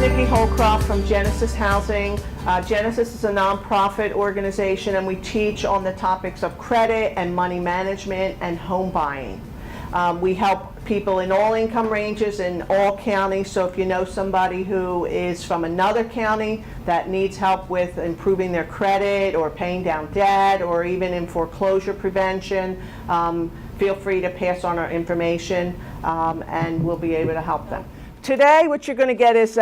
Nikki Holcroft from Genesis Housing. Genesis is a nonprofit organization, and we teach on the topics of credit and money management and home buying. We help people in all income ranges in all counties, so if you know somebody who is from another county that needs help with improving their credit or paying down debt or even in foreclosure prevention, feel free to pass on our information and we'll be able to help them. Today what you're going to get is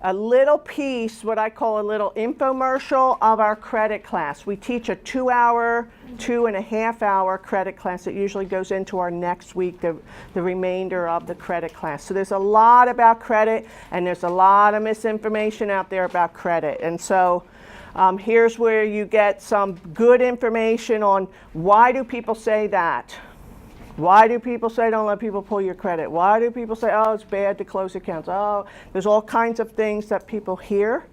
a little piece, what I call a little infomercial of our credit class. We teach a 2-hour, 2.5-hour credit class that usually goes into our next week, the remainder of the credit class. So there's a lot about credit, and there's a lot of misinformation out there about credit. And so here's where you get some good information on why do people say that. Why do people say don't let people pull your credit? Why do people say, oh, it's bad to close accounts? Oh, there's all kinds of things that people hear.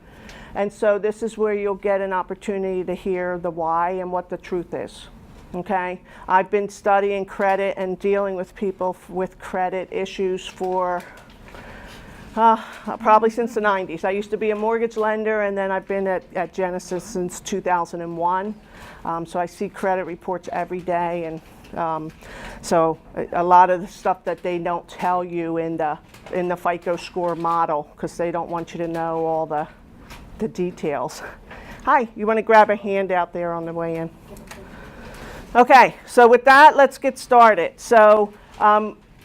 And so this is where you'll get an opportunity to hear the why and what the truth is. Okay? I've been studying credit and dealing with people with credit issues for probably since the 90s. I used to be a mortgage lender, and then I've been at Genesis since 2001. So I see credit reports every day, and so a lot of the stuff that they don't tell you in the FICO score model, because they don't want you to know all the details. Hi, you want to grab a handout there on the way in? Okay, so with that, let's get started. So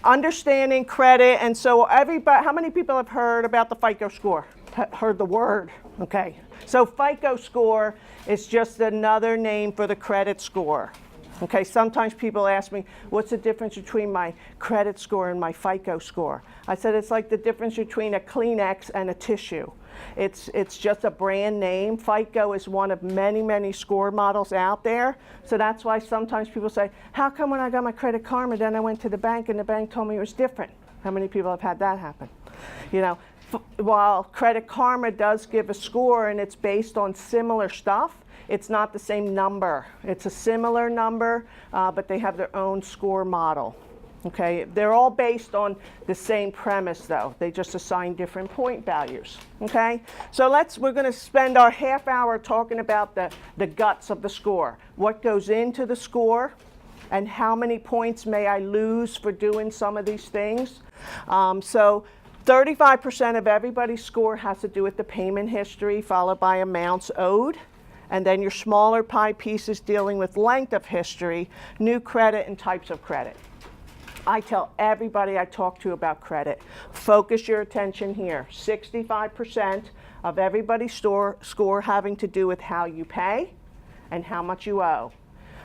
understanding credit, and so everybody, how many people have heard about the FICO score? Heard the word? Okay, so FICO score is just another name for the credit score. Okay, sometimes people ask me, what's the difference between my credit score and my FICO score? I said it's like the difference between a Kleenex and a tissue. It's just a brand name. FICO is one of many, many score models out there. So that's why sometimes people say, how come when I got my Credit Karma, then I went to the bank and the bank told me it was different? How many people have had that happen? You know, while Credit Karma does give a score and it's based on similar stuff, it's not the same number. It's a similar number, but they have their own score model. Okay, they're all based on the same premise, though. They just assign different point values. Okay, so we're going to spend our half hour talking about the guts of the score. What goes into the score, and how many points may I lose for doing some of these things. So 35% of everybody's score has to do with the payment history, followed by amounts owed. And then your smaller pie pieces dealing with length of history, new credit, and types of credit. I tell everybody I talk to about credit, focus your attention here. 65% of everybody's score having to do with how you pay and how much you owe.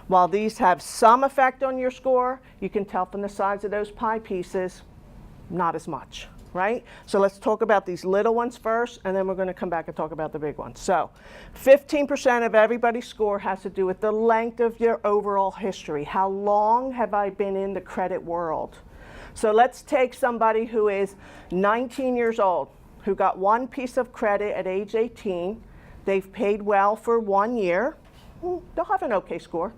While these have some effect on your score, you can tell from the size of those pie pieces, not as much. Right? So let's talk about these little ones first, and then we're going to come back and talk about the big ones. So 15% of everybody's score has to do with the length of your overall history. How long have I been in the credit world? So let's take somebody who is 19 years old, who got one piece of credit at age 18. They've paid well for 1 year. They'll have an okay score.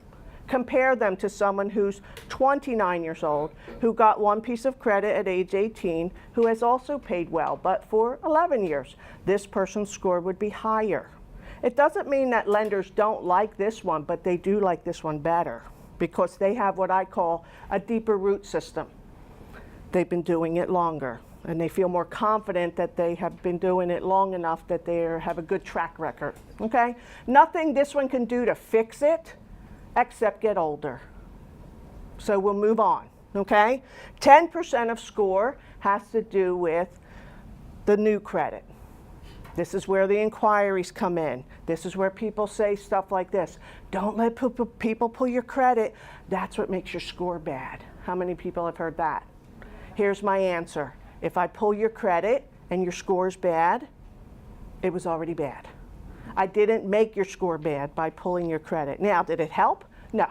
Compare them to someone who's 29 years old, who got one piece of credit at age 18, who has also paid well, but for 11 years. This person's score would be higher. It doesn't mean that lenders don't like this one, but they do like this one better because they have what I call a deeper root system. They've been doing it longer, and they feel more confident that they have been doing it long enough that they have a good track record. Okay? Nothing this one can do to fix it, except get older. So we'll move on, okay? 10% of score has to do with the new credit. This is where the inquiries come in. This is where people say stuff like this. Don't let people pull your credit. That's what makes your score bad. How many people have heard that? Here's my answer. If I pull your credit and your score is bad, it was already bad. I didn't make your score bad by pulling your credit. Now, did it help? No.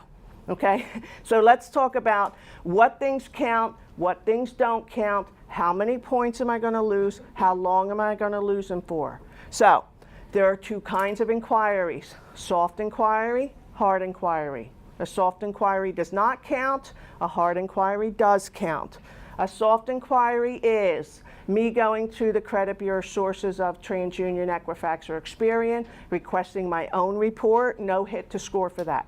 Okay? So let's talk about what things count, what things don't count, how many points am I going to lose, how long am I going to lose them for. So there are two kinds of inquiries, soft inquiry, hard inquiry. A soft inquiry does not count, a hard inquiry does count. A soft inquiry is Me going to the credit bureau sources of TransUnion, Equifax, or Experian, requesting my own report, no hit to score for that.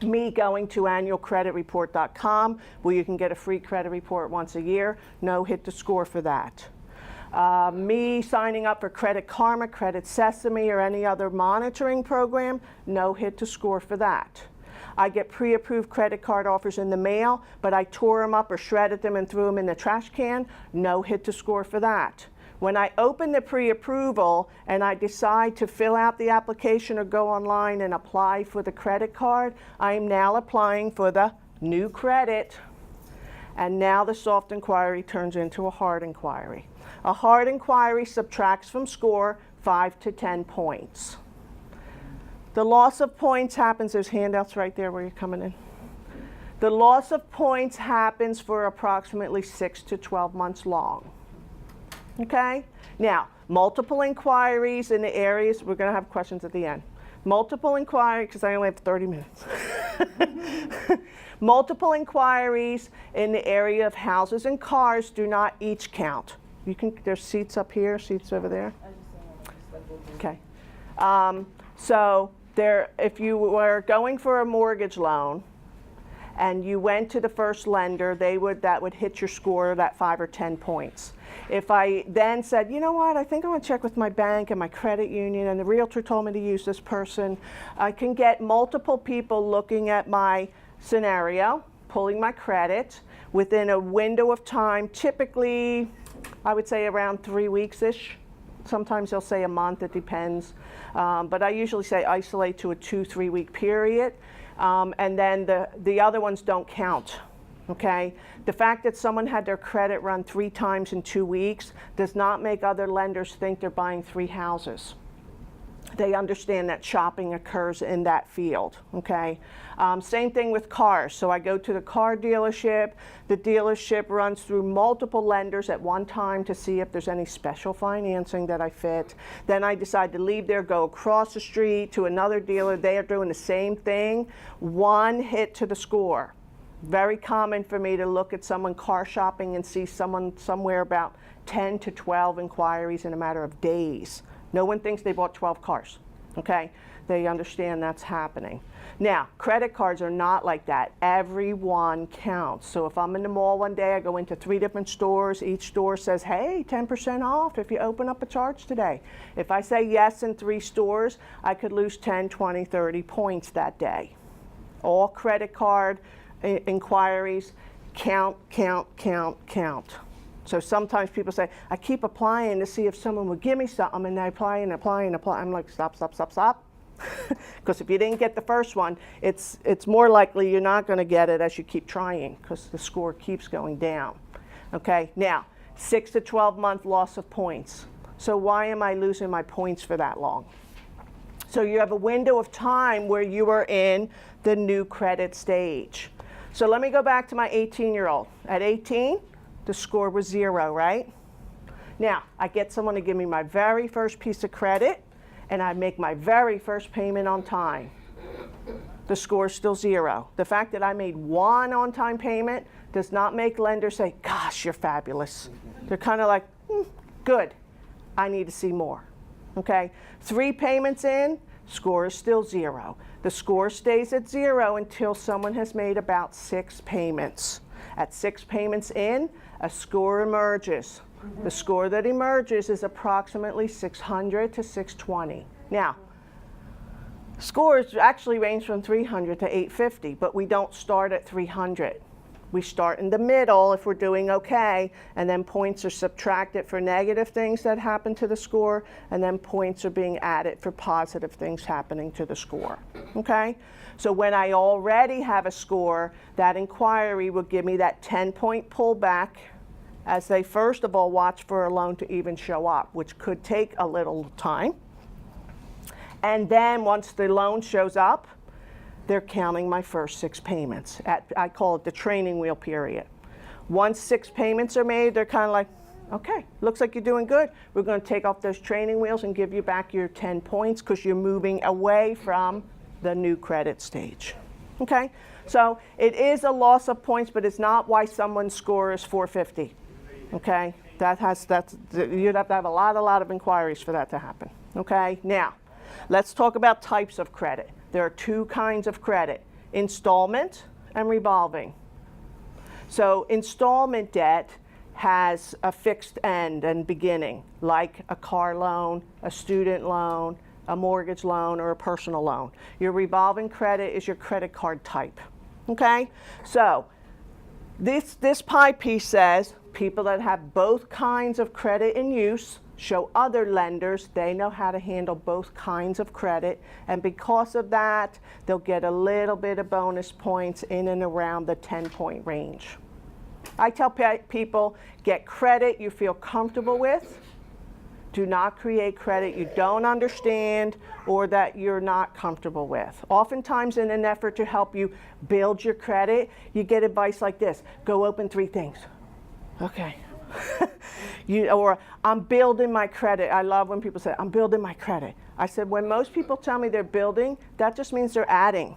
Me going to annualcreditreport.com, where you can get a free credit report once a year, no hit to score for that. Me signing up for Credit Karma, Credit Sesame, or any other monitoring program, no hit to score for that. I get pre-approved credit card offers in the mail, but I tore them up or shredded them and threw them in the trash can, no hit to score for that. When I open the pre-approval and I decide to fill out the application or go online and apply for the credit card, I am now applying for the new credit, and now the soft inquiry turns into a hard inquiry. A hard inquiry subtracts from score 5 to 10 points. The loss of points happens, there's handouts right there where you're coming in. The loss of points happens for approximately 6 to 12 months long. Okay? Now, multiple inquiries in the areas, we're going to have questions at the end. Multiple inquiries, because I only have 30 minutes. Multiple inquiries in the area of houses and cars do not each count. You can, there's seats up here, seats over there. Okay. So there, if you were going for a mortgage loan and you went to the first lender, that would hit your score, that 5 or 10 points. If I then said, you know what, I think I want to check with my bank and my credit union, and the realtor told me to use this person, I can get multiple people looking at my scenario, pulling my credit within a window of time, typically I would say around 3 weeks-ish. Sometimes they'll say a month, it depends. But I usually say isolate to a 2-3 week period. And then the other ones don't count, okay? The fact that someone had their credit run 3 times in 2 weeks does not make other lenders think they're buying 3 houses. They understand that shopping occurs in that field, okay? Same thing with cars. So I go to the car dealership. The dealership runs through multiple lenders at one time to see if there's any special financing that I fit. Then I decide to leave there, go across the street to another dealer. They are doing the same thing. 1 hit to the score. Very common for me to look at someone car shopping and see someone somewhere about 10 to 12 inquiries in a matter of days. No one thinks they bought 12 cars, okay? They understand that's happening. Now, credit cards are not like that. Every one counts. So if I'm in the mall one day, I go into 3 different stores. Each store says, hey, 10% off if you open up a charge today. If I say yes in 3 stores, I could lose 10, 20, 30 points that day. All credit card inquiries count, count, count, count. So sometimes people say, I keep applying to see if someone would give me something, and I apply and apply and apply. I'm like, stop, stop, stop, stop. Because if you didn't get the first one, it's more likely you're not going to get it as you keep trying, because the score keeps going down. Okay, now, 6 to 12 month loss of points. So why am I losing my points for that long? So you have a window of time where you are in the new credit stage. So let me go back to my 18-year-old. At 18, the score was 0, right? Now, I get someone to give me my very first piece of credit, and I make my very first payment on time. The score is still 0. The fact that I made 1 on-time payment does not make lenders say, gosh, you're fabulous. They're kind of like, good, I need to see more, okay? 3 payments in, score is still 0. The score stays at 0 until someone has made about 6 payments. At 6 payments in, a score emerges. The score that emerges is approximately 600 to 620. Now, scores actually range from 300 to 850, but we don't start at 300. We start in the middle if we're doing okay, and then points are subtracted for negative things that happen to the score, and then points are being added for positive things happening to the score, okay? So when I already have a score, that inquiry will give me that 10-point pullback as they first of all watch for a loan to even show up, which could take a little time. And then once the loan shows up, they're counting my first 6 payments. I call it the training wheel period. Once 6 payments are made, they're kind of like, okay, looks like you're doing good. We're going to take off those training wheels and give you back your 10 points because you're moving away from the new credit stage. Okay? So it is a loss of points, but it's not why someone's score is 450. Okay? You'd have to have a lot of inquiries for that to happen. Okay, now let's talk about types of credit. There are two kinds of credit: installment and revolving. So installment debt has a fixed end and beginning, like a car loan, a student loan, a mortgage loan, or a personal loan. Your revolving credit is your credit card type. Okay, so this pie piece says people that have both kinds of credit in use show other lenders they know how to handle both kinds of credit, and because of that, they'll get a little bit of bonus points in and around the 10-point range. I tell people, get credit you feel comfortable with. Do not create credit you don't understand or that you're not comfortable with. Oftentimes, in an effort to help you build your credit, you get advice like this: go open 3 things. Okay. Or I'm building my credit. I love when people say, I'm building my credit. I said, when most people tell me they're building, that just means they're adding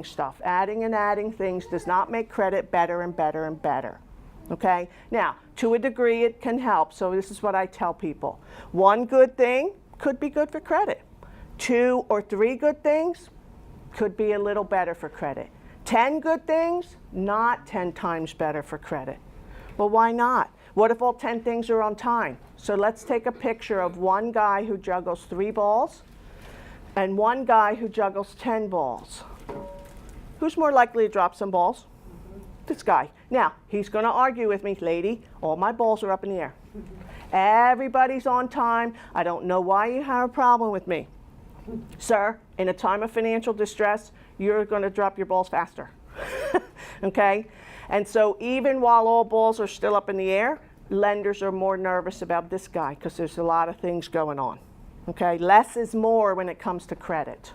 stuff. Adding and adding things does not make credit better and better and better. Okay? Now, to a degree, it can help. So this is what I tell people. 1 good thing could be good for credit. 2 or 3 good things could be a little better for credit. 10 good things, not 10 times better for credit. Well, why not? What if all 10 things are on time? So let's take a picture of one guy who juggles 3 balls and one guy who juggles 10 balls. Who's more likely to drop some balls? This guy. Now, he's going to argue with me, lady, all my balls are up in the air. Everybody's on time. I don't know why you have a problem with me. Sir, in a time of financial distress, you're going to drop your balls faster. Okay? And so even while all balls are still up in the air, lenders are more nervous about this guy because there's a lot of things going on. Okay? Less is more when it comes to credit.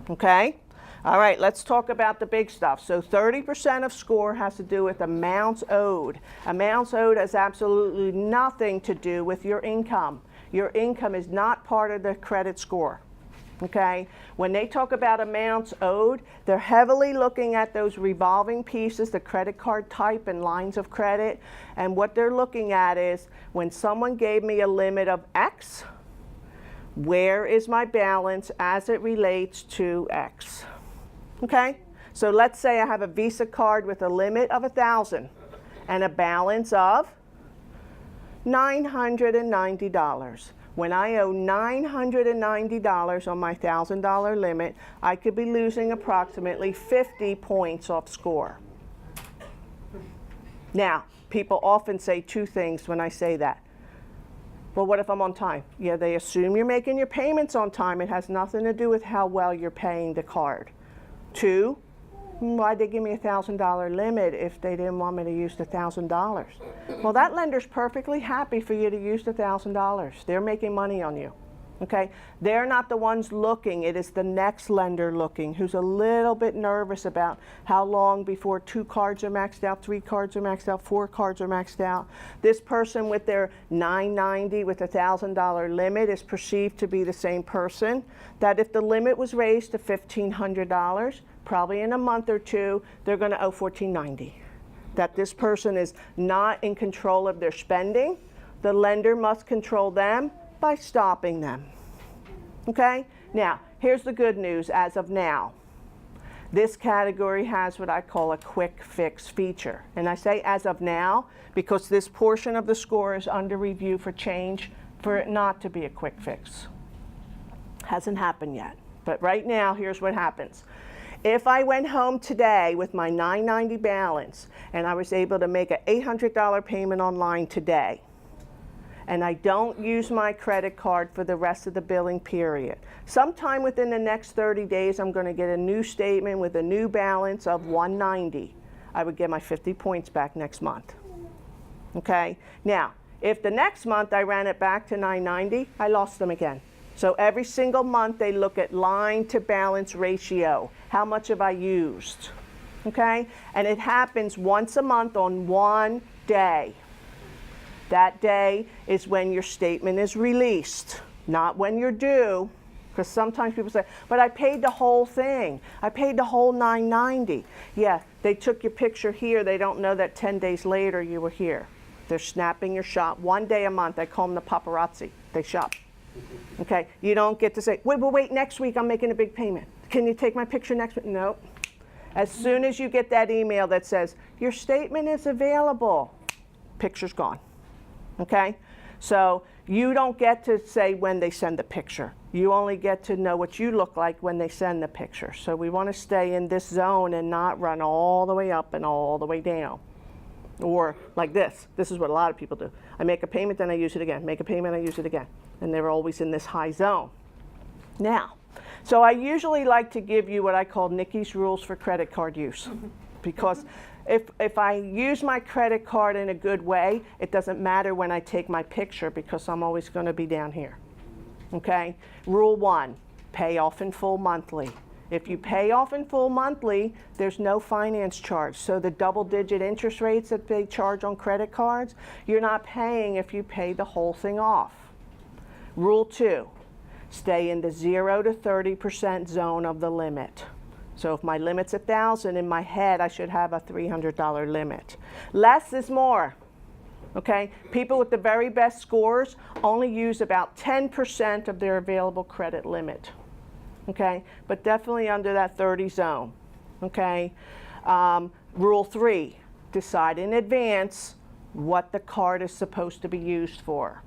Okay? All right, let's talk about the big stuff. So 30% of score has to do with amounts owed. Amounts owed has absolutely nothing to do with your income. Your income is not part of the credit score. Okay? When they talk about amounts owed, they're heavily looking at those revolving pieces, the credit card type and lines of credit. And what they're looking at is, when someone gave me a limit of X, where is my balance as it relates to X? Okay? So let's say I have a Visa card with a limit of $1,000 and a balance of $990. When I owe $990 on my $1,000 limit, I could be losing approximately 50 points off score. Now, people often say 2 things when I say that. Well, what if I'm on time? Yeah, they assume you're making your payments on time. It has nothing to do with how well you're paying the card. 2, why'd they give me a $1,000 limit if they didn't want me to use the $1,000? Well, that lender's perfectly happy for you to use the $1,000. They're making money on you. Okay? They're not the ones looking. It is the next lender looking, who's a little bit nervous about how long before 2 cards are maxed out, 3 cards are maxed out, 4 cards are maxed out. This person with their $990 with a $1,000 limit is perceived to be the same person that if the limit was raised to $1,500, probably in a month or 2, they're going to owe $1,490. That this person is not in control of their spending. The lender must control them by stopping them. Okay? Now, here's the good news as of now. This category has what I call a quick fix feature. And I say as of now because this portion of the score is under review for change for it not to be a quick fix. Hasn't happened yet. But right now, here's what happens. If I went home today with my $990 balance and I was able to make an $800 payment online today, and I don't use my credit card for the rest of the billing period, sometime within the next 30 days, I'm going to get a new statement with a new balance of $190. I would get my 50 points back next month. Okay? Now, if the next month I ran it back to $990, I lost them again. So every single month they look at line to balance ratio. How much have I used? Okay? And it happens once a month on one day. That day is when your statement is released, not when you're due. Because sometimes people say, but I paid the whole thing. I paid the whole $990. Yeah, they took your picture here. They don't know that 10 days later you were here. They're snapping your shot 1 day a month. I call them the paparazzi. They shop. Okay, you don't get to say, wait, next week I'm making a big payment. Can you take my picture next week? Nope. As soon as you get that email that says, your statement is available, picture's gone. Okay? So you don't get to say when they send the picture. You only get to know what you look like when they send the picture. So we want to stay in this zone and not run all the way up and all the way down. Or like this. This is what a lot of people do. I make a payment, then I use it again. Make a payment, I use it again. And they're always in this high zone. Now, so I usually like to give you what I call Nikki's rules for credit card use. Because if I use my credit card in a good way, it doesn't matter when I take my picture because I'm always going to be down here. Okay? Rule 1, pay off in full monthly. If you pay off in full monthly, there's no finance charge. So the double-digit interest rates that they charge on credit cards, you're not paying if you pay the whole thing off. Rule 2, stay in the 0 to 30% zone of the limit. So if my limit's $1,000, in my head I should have a $300 limit. Less is more. Okay? People with the very best scores only use about 10% of their available credit limit. Okay? But definitely under that 30 zone. Okay? Rule 3, decide in advance what the card is supposed to be used for.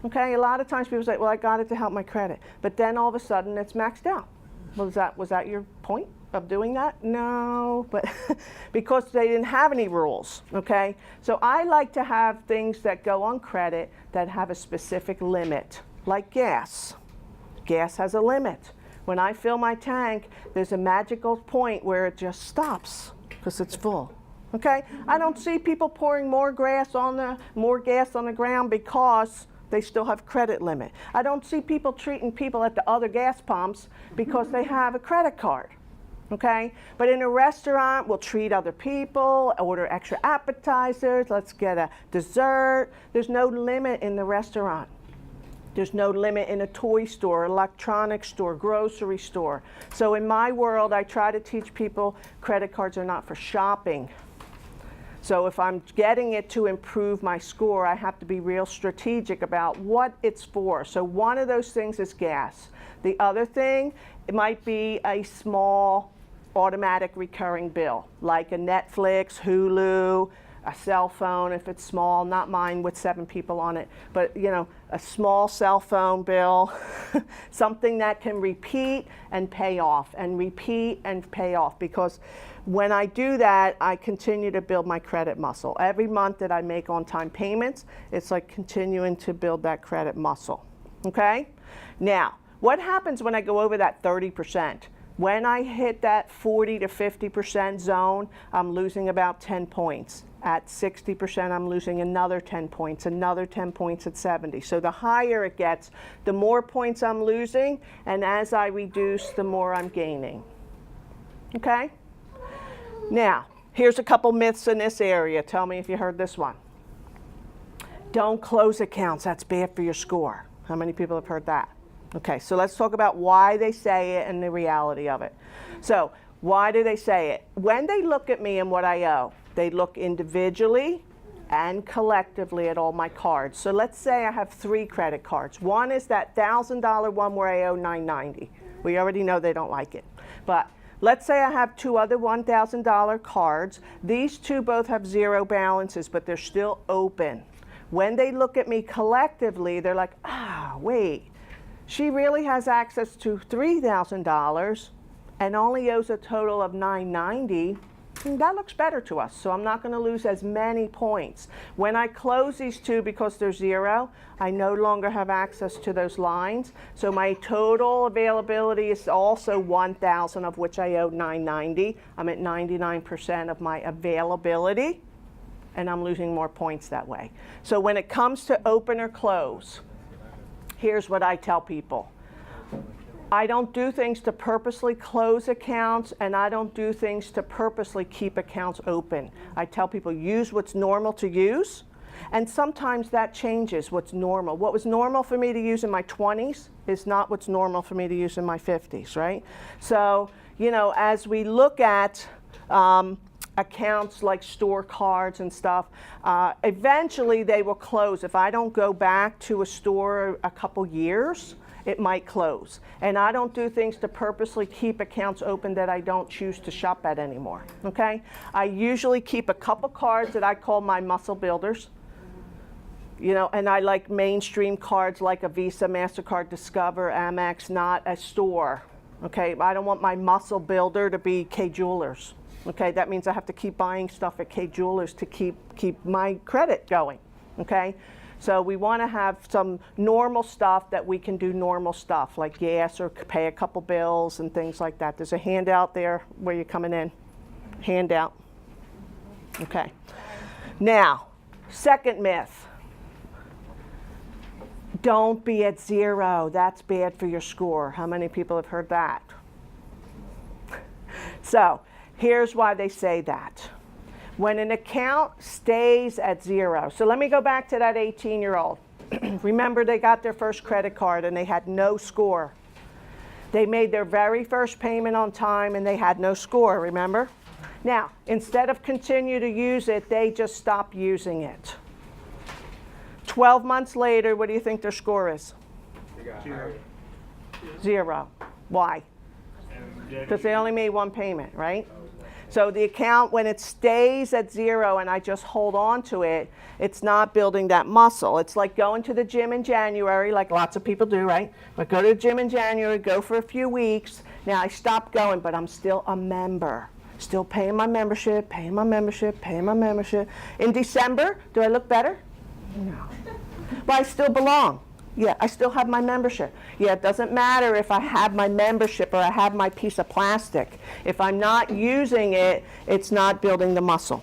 Okay? A lot of times people say, well, I got it to help my credit. But then all of a sudden it's maxed out. Was that your point of doing that? No, but because they didn't have any rules, okay? So I like to have things that go on credit that have a specific limit, like gas. Gas has a limit. When I fill my tank, there's a magical point where it just stops because it's full. Okay? I don't see people pouring more gas on the ground because they still have credit limit. I don't see people treating people at the other gas pumps because they have a credit card. Okay? But in a restaurant, we'll treat other people, order extra appetizers, let's get a dessert. There's no limit in the restaurant. There's no limit in a toy store, electronics store, grocery store. So in my world, I try to teach people credit cards are not for shopping. So if I'm getting it to improve my score, I have to be real strategic about what it's for. So one of those things is gas. The other thing, it might be a small automatic recurring bill, like a Netflix, Hulu, a cell phone if it's small, not mine with 7 people on it, but you know, a small cell phone bill, something that can repeat and pay off, and repeat and pay off, because when I do that, I continue to build my credit muscle. Every month that I make on-time payments, it's like continuing to build that credit muscle, okay? Now, what happens when I go over that 30%? When I hit that 40 to 50% zone, I'm losing about 10 points. At 60%, I'm losing another 10 points, another 10 points at 70. So the higher it gets, the more points I'm losing, and as I reduce, the more I'm gaining. Okay? Now, here's a couple myths in this area. Tell me if you heard this one. Don't close accounts, that's bad for your score. How many people have heard that? Okay, so let's talk about why they say it and the reality of it. So, why do they say it? When they look at me and what I owe, they look individually and collectively at all my cards. So let's say I have 3 credit cards. One is that $1,000 one where I owe $990. We already know they don't like it. But let's say I have 2 other $1,000 cards. These 2 both have 0 balances, but they're still open. When they look at me collectively, they're like, wait, she really has access to $3,000 and only owes a total of $990. That looks better to us, so I'm not going to lose as many points. When I close these 2 because they're 0, I no longer have access to those lines. So my total availability is also 1,000, of which I owe $990. I'm at 99% of my availability, and I'm losing more points that way. So when it comes to open or close, here's what I tell people. I don't do things to purposely close accounts, and I don't do things to purposely keep accounts open. I tell people use what's normal to use, and sometimes that changes what's normal. What was normal for me to use in my 20s is not what's normal for me to use in my 50s, right? So, you know, as we look at accounts like store cards and stuff, eventually they will close. If I don't go back to a store a couple years, it might close. And I don't do things to purposely keep accounts open that I don't choose to shop at anymore, okay? I usually keep a couple cards that I call my muscle builders, you know, and I like mainstream cards like a Visa, MasterCard, Discover, Amex, not a store, okay? I don't want my muscle builder to be K Jewelers, okay? That means I have to keep buying stuff at K Jewelers to keep my credit going, okay? So we want to have some normal stuff that we can do normal stuff, like gas or pay a couple bills and things like that. There's a handout there where you're coming in. Handout. Okay. Now, second myth. Don't be at zero. That's bad for your score. How many people have heard that? So, here's why they say that. When an account stays at zero, so let me go back to that 18-year-old. Remember, they got their first credit card and they had no score. They made their very first payment on time and they had no score, remember? Now, instead of continue to use it, they just stopped using it. 12 months later, what do you think their score is? Zero. Why? Because they only made one payment, right? So the account, when it stays at zero and I just hold on to it, it's not building that muscle. It's like going to the gym in January, like lots of people do, right? But go to the gym in January, go for a few weeks. Now I stopped going, but I'm still a member. Still paying my membership, paying my membership, paying my membership. In December, do I look better? No. But I still belong. Yeah, I still have my membership. Yeah, it doesn't matter if I have my membership or I have my piece of plastic. If I'm not using it, it's not building the muscle.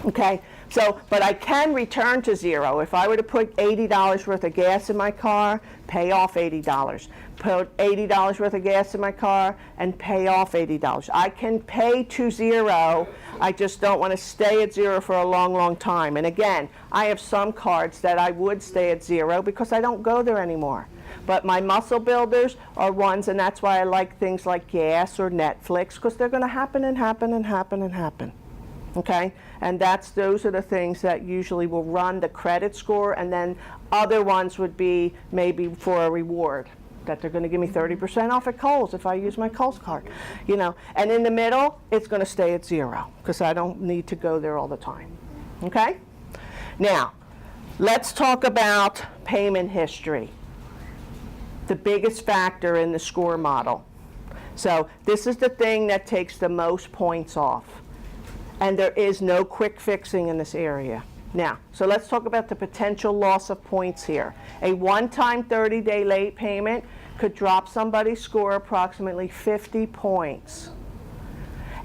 Okay? So, but I can return to zero. If I were to put $80 worth of gas in my car, pay off $80. Put $80 worth of gas in my car and pay off $80. I can pay to zero. I just don't want to stay at zero for a long, long time. And again, I have some cards that I would stay at zero because I don't go there anymore. But my muscle builders are ones, and that's why I like things like gas or Netflix, because they're going to happen and happen and happen and happen. Okay? And those are the things that usually will run the credit score, and then other ones would be maybe for a reward, that they're going to give me 30% off at Kohl's if I use my Kohl's card, you know. And in the middle, it's going to stay at zero because I don't need to go there all the time. Okay? Now, let's talk about payment history, the biggest factor in the score model. So this is the thing that takes the most points off. And there is no quick fixing in this area. Now, so let's talk about the potential loss of points here. A one-time 30-day late payment could drop somebody's score approximately 50 points.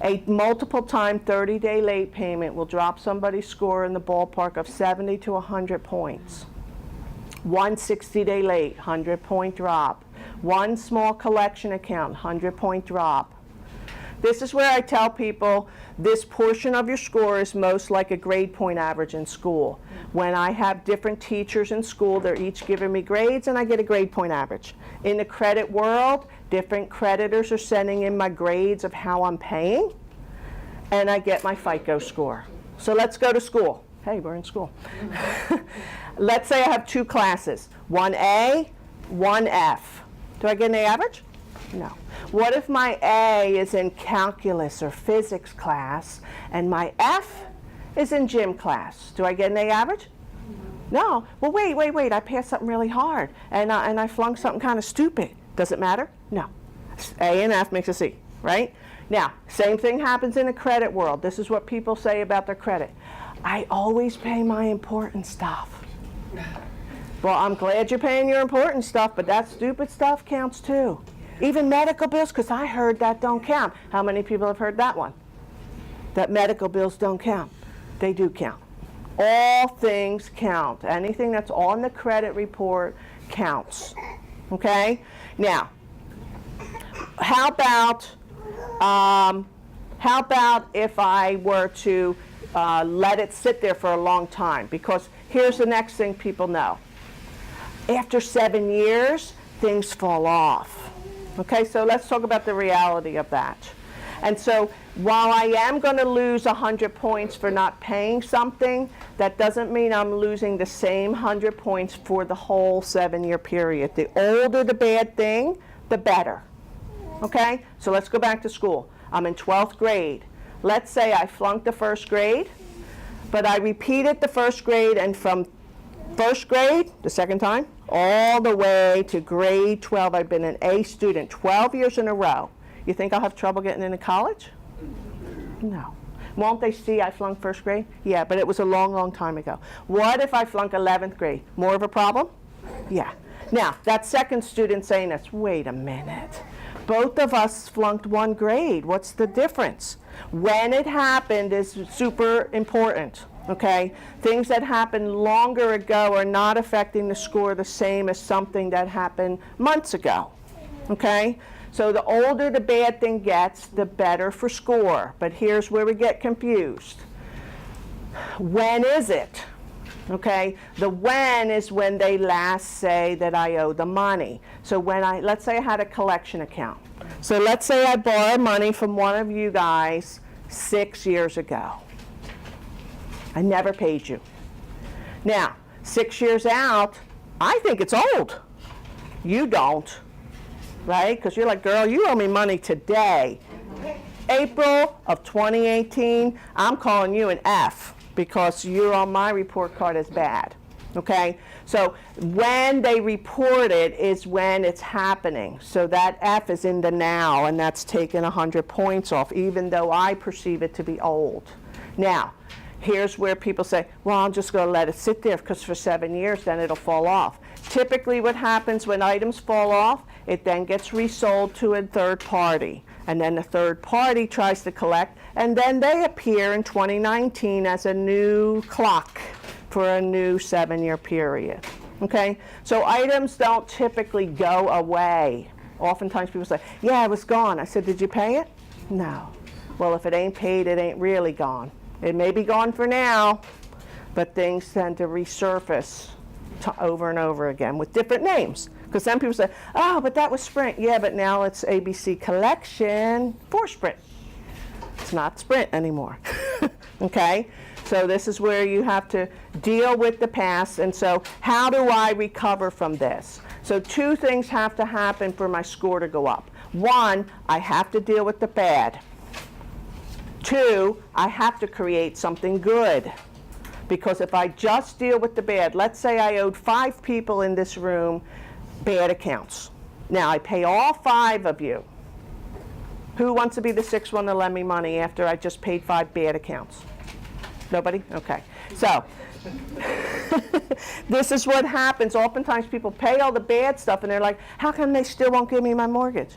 A multiple-time 30-day late payment will drop somebody's score in the ballpark of 70 to 100 points. One 60-day late, 100-point drop. One small collection account, 100-point drop. This is where I tell people this portion of your score is most like a grade point average in school. When I have different teachers in school, they're each giving me grades and I get a grade point average. In the credit world, different creditors are sending in my grades of how I'm paying and I get my FICO score. So let's go to school. Hey, we're in school. Let's say I have two classes, one A, one F. Do I get an A average? No. What if my A is in calculus or physics class and my F is in gym class? Do I get an A average? No. Well, wait. I passed something really hard and I flunked something kind of stupid. Does it matter? No. A and F makes a C, right? Now, same thing happens in the credit world. This is what people say about their credit. I always pay my important stuff. Well, I'm glad you're paying your important stuff, but that stupid stuff counts too. Even medical bills, because I heard that don't count. How many people have heard that one? That medical bills don't count. They do count. All things count. Anything that's on the credit report counts. Okay? Now, how about if I were to let it sit there for a long time? Because here's the next thing people know. After 7 years, things fall off. Okay, so let's talk about the reality of that. And so while I am going to lose 100 points for not paying something, that doesn't mean I'm losing the same 100 points for the whole 7-year period. The older the bad thing, the better. Okay? So let's go back to school. I'm in 12th grade. Let's say I flunked the first grade, but I repeated the first grade, and from first grade, the second time, all the way to grade 12, I've been an A student 12 years in a row. You think I'll have trouble getting into college? No. Won't they see I flunked first grade? Yeah, but it was a long, long time ago. What if I flunk 11th grade? More of a problem? Yeah. Now, that second student saying this, wait a minute. Both of us flunked one grade. What's the difference? When it happened is super important, okay? Things that happened longer ago are not affecting the score the same as something that happened months ago, okay? So the older the bad thing gets, the better for score. But here's where we get confused. When is it? Okay, the when is when they last say that I owe the money. So when let's say I had a collection account. So let's say I borrowed money from one of you guys 6 years ago. I never paid you. Now, 6 years out, I think it's old. You don't, right? Because you're like, girl, you owe me money today. April of 2018, I'm calling you an F, because you're on my report card as bad, okay? So when they report it is when it's happening. So that F is in the now, and that's taking 100 points off, even though I perceive it to be old. Now, here's where people say, well, I'm just gonna let it sit there, because for 7 years, then it'll fall off. Typically what happens when items fall off, it then gets resold to a third party. And then the third party tries to collect, and then they appear in 2019 as a new clock for a new 7-year period, okay? So items don't typically go away. Oftentimes people say, yeah, it was gone. I said, did you pay it? No. Well, if it ain't paid, it ain't really gone. It may be gone for now, but things tend to resurface over and over again with different names. Because some people say, oh, but that was Sprint. Yeah, but now it's ABC Collection for Sprint. It's not Sprint anymore, okay? So this is where you have to deal with the past. And so how do I recover from this? So 2 things have to happen for my score to go up. 1, I have to deal with the bad. 2, I have to create something good. Because if I just deal with the bad, let's say I owed 5 people in this room bad accounts. Now I pay all 5 of you. Who wants to be the 6th one to lend me money after I just paid 5 bad accounts? Nobody? Okay. So this is what happens. Oftentimes people pay all the bad stuff and they're like, how come they still won't give me my mortgage?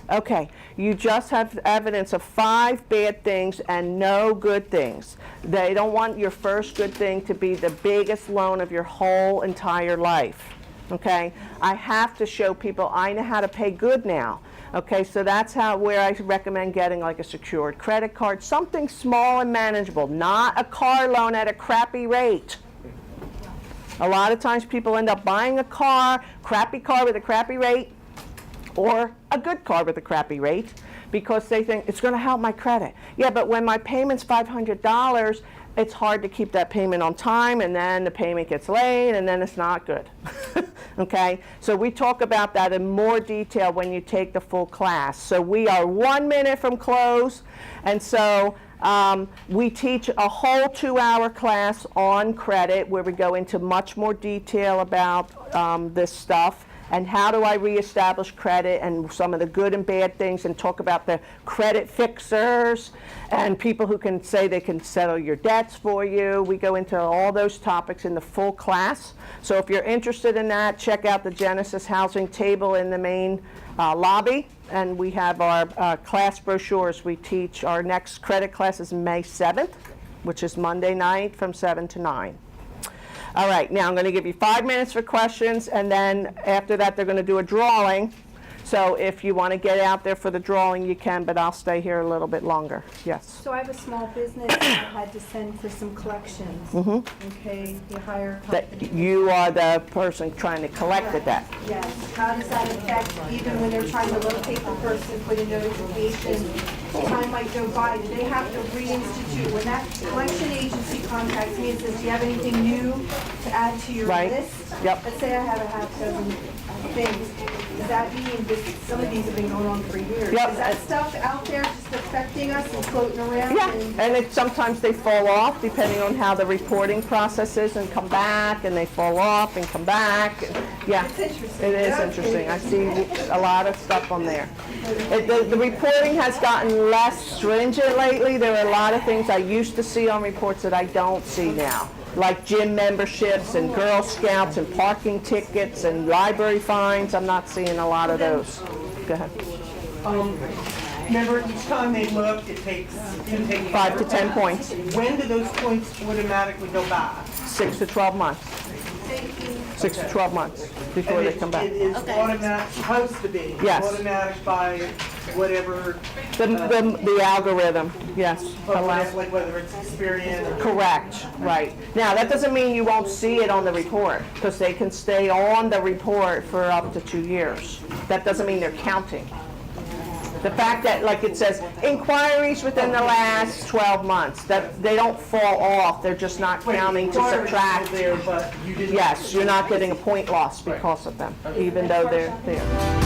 Okay, you just have evidence of 5 bad things and no good things. They don't want your first good thing to be the biggest loan of your whole entire life. Okay, I have to show people I know how to pay good now. Okay, so that's where I recommend getting like a secured credit card, something small and manageable, not a car loan at a crappy rate. A lot of times people end up buying a crappy car with a crappy rate, or a good car with a crappy rate, because they think it's going to help my credit. Yeah, but when my payment's $500, it's hard to keep that payment on time, and then the payment gets late, and then it's not good. Okay, so we talk about that in more detail when you take the full class. So we are 1 minute from close, and so we teach a whole 2-hour class on credit where we go into much more detail about this stuff. And how do I reestablish credit and some of the good and bad things, and talk about the credit fixers and people who can say they can settle your debts for you. We go into all those topics in the full class. So if you're interested in that, check out the Genesis Housing table in the main lobby. And we have our class brochures. We teach our next credit class is May 7th, which is Monday night from 7 to 9. All right, now I'm going to give you 5 minutes for questions, and then after that they're going to do a drawing. So if you want to get out there for the drawing, you can, but I'll stay here a little bit longer. Yes? So I have a small business and I had to send for some collections. Okay, you hire a That company. you are the person trying to collect the debt. Yes. How does that affect, even when they're trying to locate the person, put a notification time might go by, do they have to reinstitute? When that collection agency contacts me and says, do you have anything new to add to your Right. list? Yep. Let's say I have a half dozen things. Does that mean that some of these have been going on for years? Yep. Is that stuff out there just affecting us and floating around? Yeah, and sometimes they fall off depending on how the reporting process is and come back, and they fall off and come back. Yeah, It's interesting. it is Yeah. interesting. I see a lot of stuff on there. The reporting has gotten less stringent lately. There are a lot of things I used to see on reports that I don't see now, like gym memberships and Girl Scouts and parking tickets and library fines. I'm not seeing a lot of those. Go ahead. Remember, each time they look, it can take 5 to 10 points, When do those points automatically go back? 6 to 12 months. 6 to 12 months before And they come back. It is automatic, supposed to be. Yes. Automatic by whatever, The algorithm, yes. allows- like whether it's Experian or. Correct, right. Now, that doesn't mean you won't see it on the report, because they can stay on the report for up to 2 years. That doesn't mean they're counting. The fact that, like it says, inquiries within the last 12 months, that they don't fall off, they're just not counting to subtract. There, but you didn't. Yes, you're not getting a point loss because of them, even though they're there.